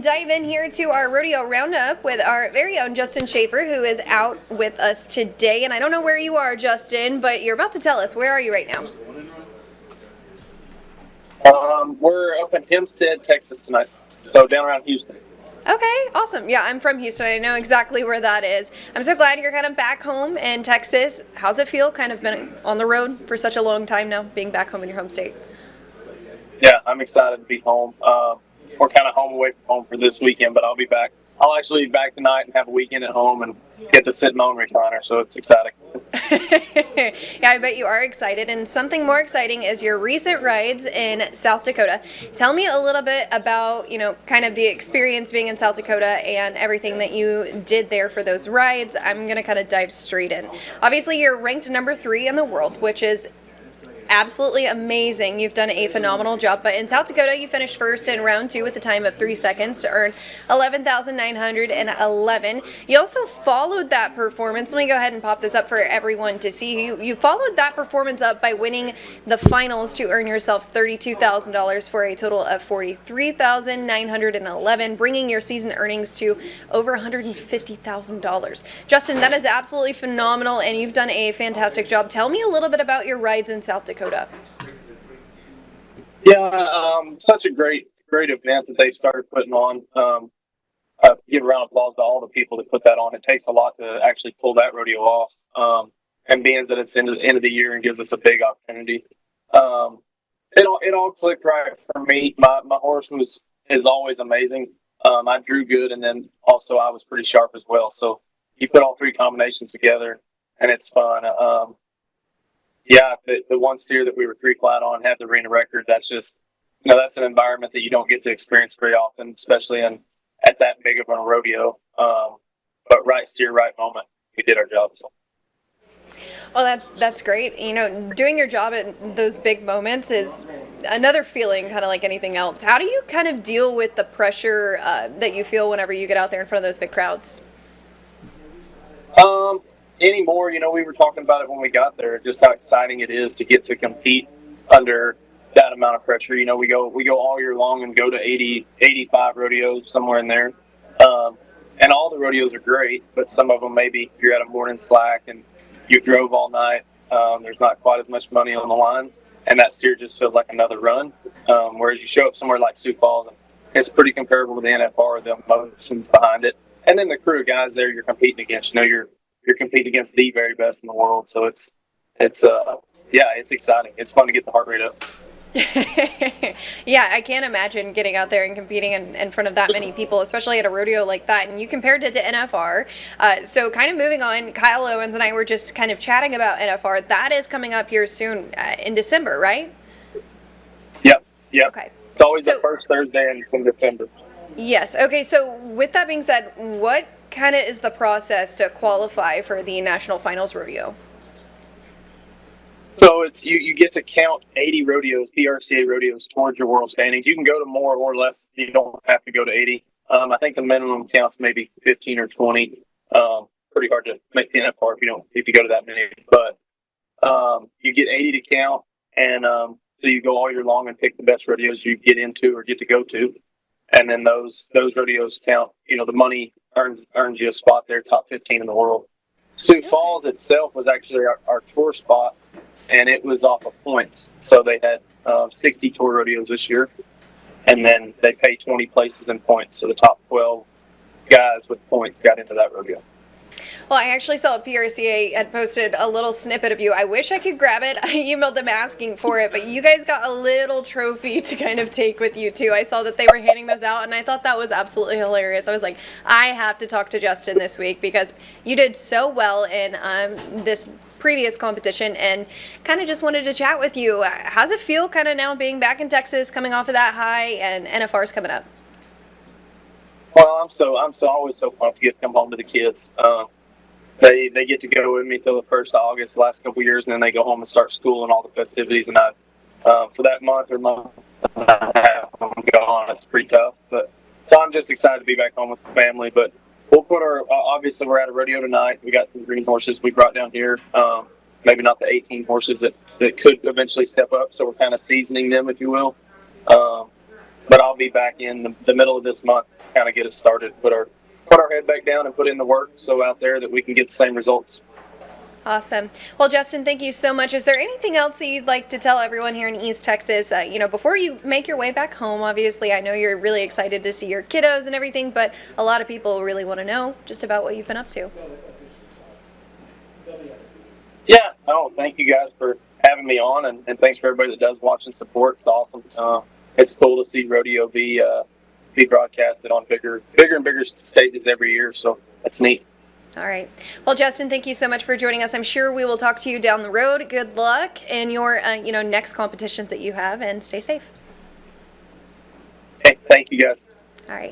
Dive in here to our rodeo roundup with our very own Justin Shaffer, who is out with us today. And I don't know where you are, Justin, but you're about to tell us. Where are you right now? We're up in Hempstead, Texas tonight, so down around Houston. Okay, awesome. Yeah, I'm from Houston. I know exactly where that is. I'm so glad you're kind of back home in Texas. How's it feel? Kind of been on the road for such a long time now, being back home in your home state. Yeah, I'm excited to be home. We're kind of home away from home for this weekend, but I'll be back. I'll actually be back tonight and have a weekend at home and get to sit in my own recliner, so it's exciting. Yeah, I bet you are excited. And something more exciting is your recent rides in South Dakota. Tell me a little bit about, kind of the experience being in South Dakota and everything that you did there for those rides. I'm going to kind of dive straight in. Obviously, you're ranked number 3 in the world, which is absolutely amazing. You've done a phenomenal job. But in South Dakota, you finished first in round 2 with a time of 3 seconds to earn $11,911. You also followed that performance. Let me go ahead and pop this up for everyone to see. You followed that performance up by winning the finals to earn yourself $32,000 for a total of $43,911, bringing your season earnings to over $150,000. Justin, that is absolutely phenomenal, and you've done a fantastic job. Tell me a little bit about your rides in South Dakota. Yeah, such a great event that they started putting on. Give a round of applause to all the people that put that on. It takes a lot to actually pull that rodeo off. And being that it's the end of the year and gives us a big opportunity. It all clicked right for me. My horse is always amazing. I drew good, and then also I was pretty sharp as well. So you put all 3 combinations together, and it's fun. Yeah, the one steer that we were 3 flat on had the arena record. That's just, that's an environment that you don't get to experience very often, especially at that big of a rodeo. But right steer, right moment, we did our job. So. Well, that's great. Doing your job at those big moments is another feeling, kind of like anything else. How do you kind of deal with the pressure that you feel whenever you get out there in front of those big crowds? Anymore, we were talking about it when we got there, just how exciting it is to get to compete under that amount of pressure. We go all year long and go to 80, 85 rodeos, somewhere in there. And all the rodeos are great, but some of them maybe you're at a morning slack and you drove all night. There's not quite as much money on the line, and that steer just feels like another run. Whereas you show up somewhere like Sioux Falls, and it's pretty comparable to the NFR, the emotions behind it. And then the crew of guys there you're competing against, you're competing against the very best in the world. So it's exciting. It's fun to get the heart rate up. Yeah, I can't imagine getting out there and competing in front of that many people, especially at a rodeo like that. And you compared it to NFR. So kind of moving on, Kyle Owens and I were just kind of chatting about NFR. That is coming up here soon in December, right? Yep. Okay. It's always the first Thursday in December. Yes. Okay, so with that being said, what kind of is the process to qualify for the National Finals Rodeo? So it's you get to count 80 rodeos, PRCA rodeos, towards your world standings. You can go to more or less. You don't have to go to 80. I think the minimum counts maybe 15 or 20. Pretty hard to make the NFR if you go to that many. But you get 80 to count, and so you go all year long and pick the best rodeos you get into or get to go to, and then those rodeos count. The money earns you a spot there, top 15 in the world. Sioux Falls itself was actually our tour spot, and it was off of points. So they had 60 tour rodeos this year, and then they pay 20 places in points. So the top 12 guys with points got into that rodeo. Well, I actually saw PRCA had posted a little snippet of you. I wish I could grab it. I emailed them asking for it, but you guys got a little trophy to kind of take with you too. I saw that they were handing those out, and I thought that was absolutely hilarious. I was like, I have to talk to Justin this week because you did so well in this previous competition, and kind of just wanted to chat with you. How's it feel kind of now being back in Texas, coming off of that high, and NFR's coming up? Well, I'm always so pumped to get to come home to the kids. They get to go with me till the 1st of August, the last couple of years, and then they go home and start school and all the festivities. And for that month and a half, I'm gone. It's pretty tough, but so I'm just excited to be back home with the family. But we'll put obviously we're at a rodeo tonight. We got some green horses we brought down here. Maybe not the 18 horses that could eventually step up. So we're kind of seasoning them, if you will. but I'll be back in the middle of this month, kind of get us started, put our head back down and put in the work so out there that we can get the same results. Awesome. Well, Justin, thank you so much. Is there anything else that you'd like to tell everyone here in East Texas, before you make your way back home? Obviously, I know you're really excited to see your kiddos and everything, but a lot of people really want to know just about what you've been up to. Yeah, thank you guys for having me on, and thanks for everybody that does watch and support. It's awesome. It's cool to see rodeo be broadcasted on bigger and bigger stages every year, so that's neat. All right. Well, Justin, thank you so much for joining us. I'm sure we will talk to you down the road. Good luck in your, next competitions that you have, and stay safe. Hey, thank you guys. All right.